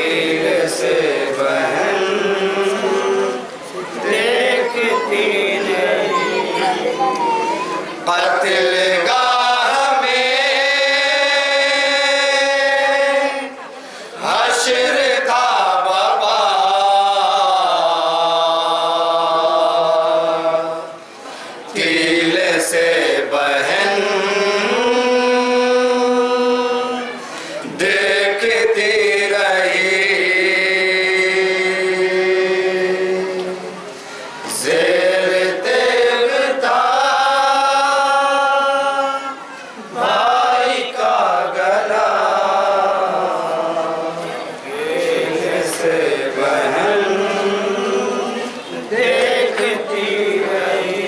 तीर से बहन देखती नहीं, कत्लगाह में हश्र था बाबा, तीर से बहन देखती रही, ज़ेर तेग था भाई का गला, तीर से बहन देखती रही,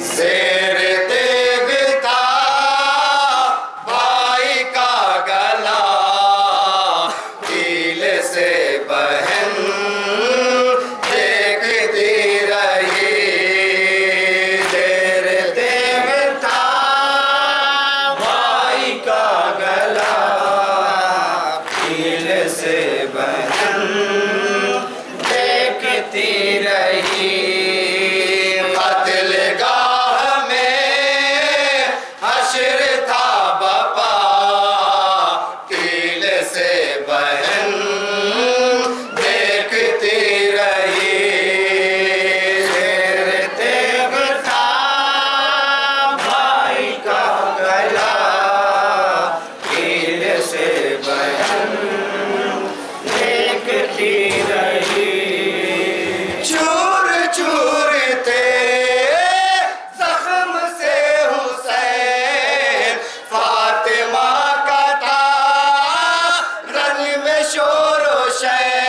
ज़ेर तेग था भाई का गला, तिल से बहन देखती रही, ज़ेर तेग था भाई का गला, तिल से बहन देखती रही, कत्लगाह में हश्र था बाबा, तिल से बहन देखती रही, ज़ेर तेग था भाई का गला, तिल से बहन देखती रही, चूर चूर थे जख्म से हुसैन, फातिमा का था रन में शोर व शैर,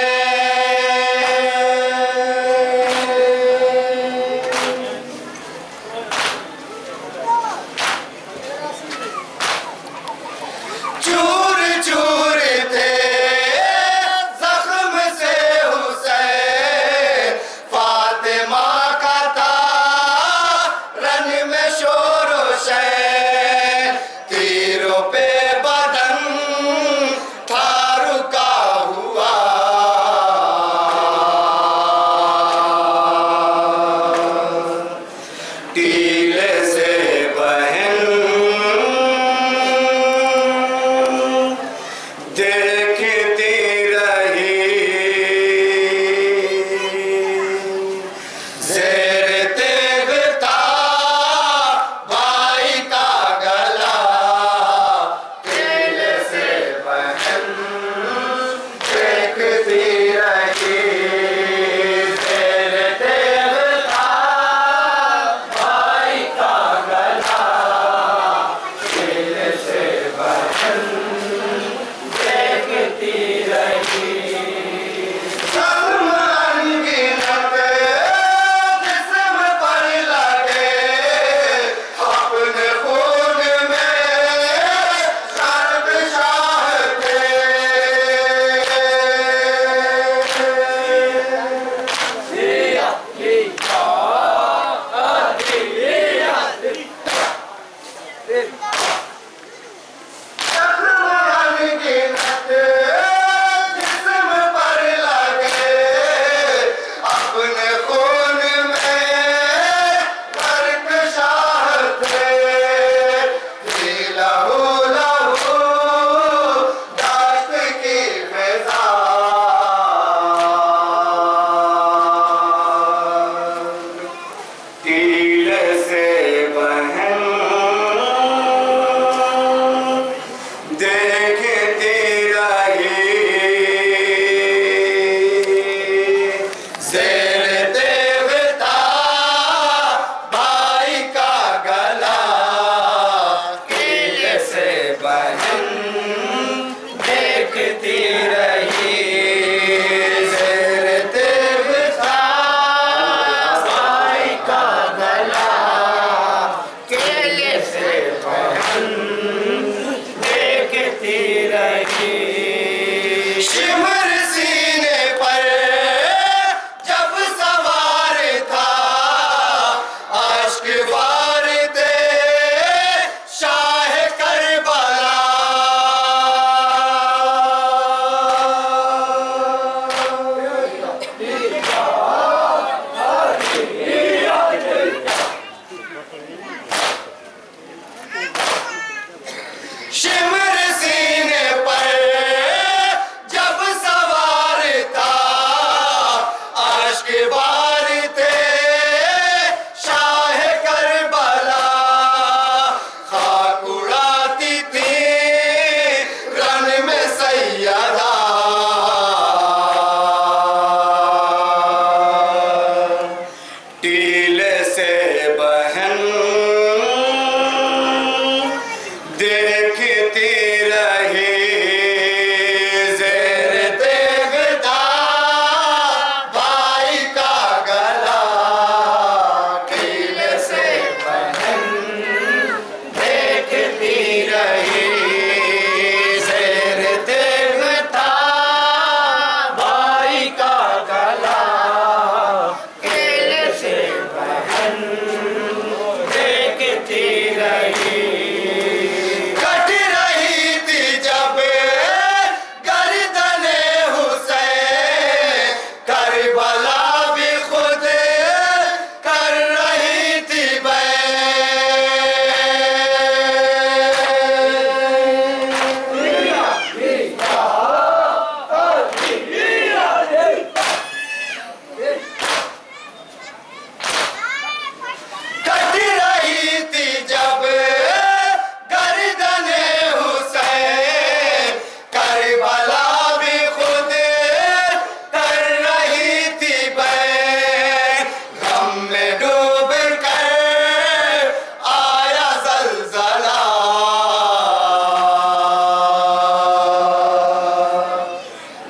चूर चूर थे जख्म से हुसैन, फातिमा का था रन में शोर व शैर, तीरों पे बदन था रुका हुआ,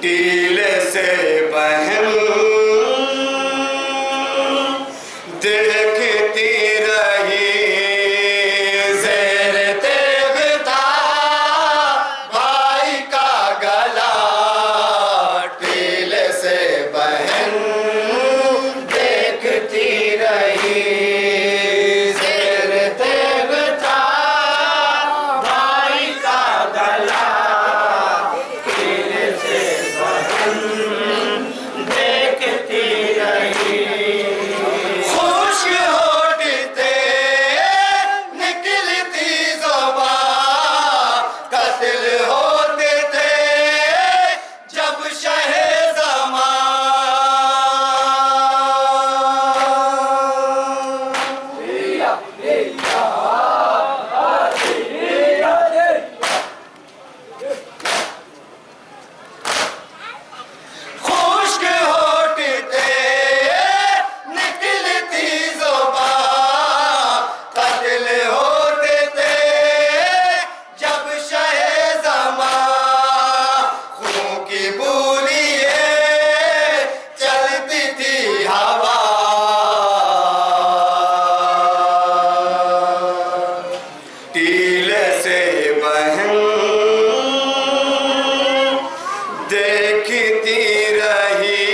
टीले से बहन देखती रही, ज़ेर तेग था भाई का गला। टीले से बहन देखती रही, ज़ेर तेग था भाई का गला। टीले से बहन देखती रही। खुश होते निकलती ज़ुबान, कत्ल होते थे जब शहे खुश्क होते निकलती ज़ुबान, कत्ल होते थे जब शहे ज़मां। खून की बूलिये चलती थी हवा, टीले से बहन देखती रही,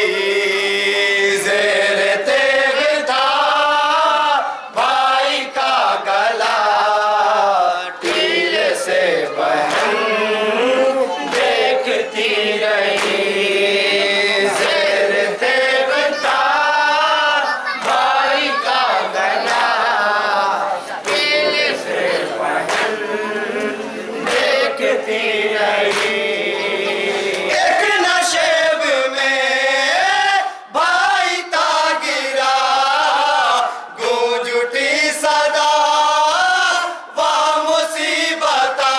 ज़ेर तेग था भाई का गला। टीले से बहन देखती रही, ज़ेर तेग था भाई का गला। टीले से बहन देखती रही। एक नशेब में भाई था गिरा, गूंज उठी सदा वाह मुसीबता।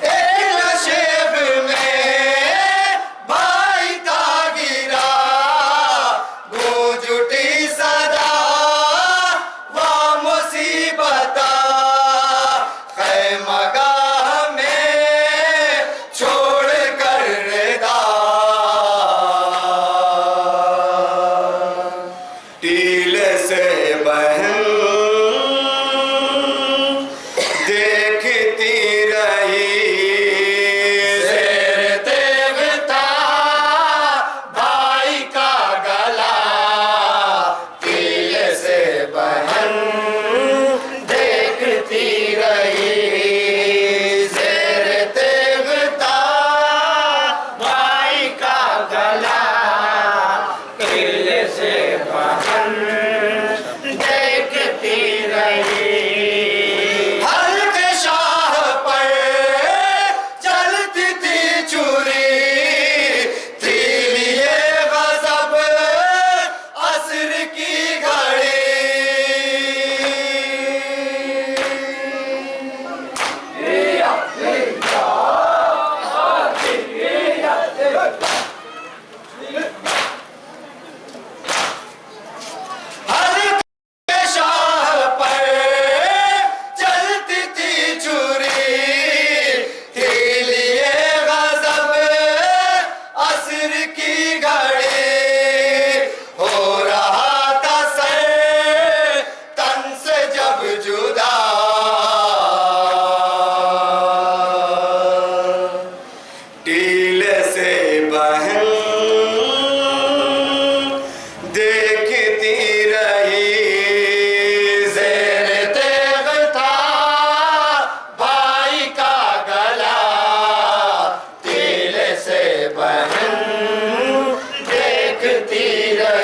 एक नशेब में भाई था गिरा, गूंज उठी सदा वाह मुसीबता। खैमगाह में छोड़ कर रिदा, टीले से बहन देखती रही, ज़ेर तेग था भाई का गला। टीले से बहन देखती रही, ज़ेर तेग था भाई का गला। टीले से बहन देखती रही। हल्के शाह पर चलती थी छुरी, थी लिए गज़ब असर की घड़ी। हल्के शाह पर चलती थी छुरी, थी लिए गज़ब असर की घड़ी। हो रहा था सर तन से जब जुदा, टीले से बहन देखती रही, ज़ेर तेग था भाई का गला। टीले से बहन देखती रही।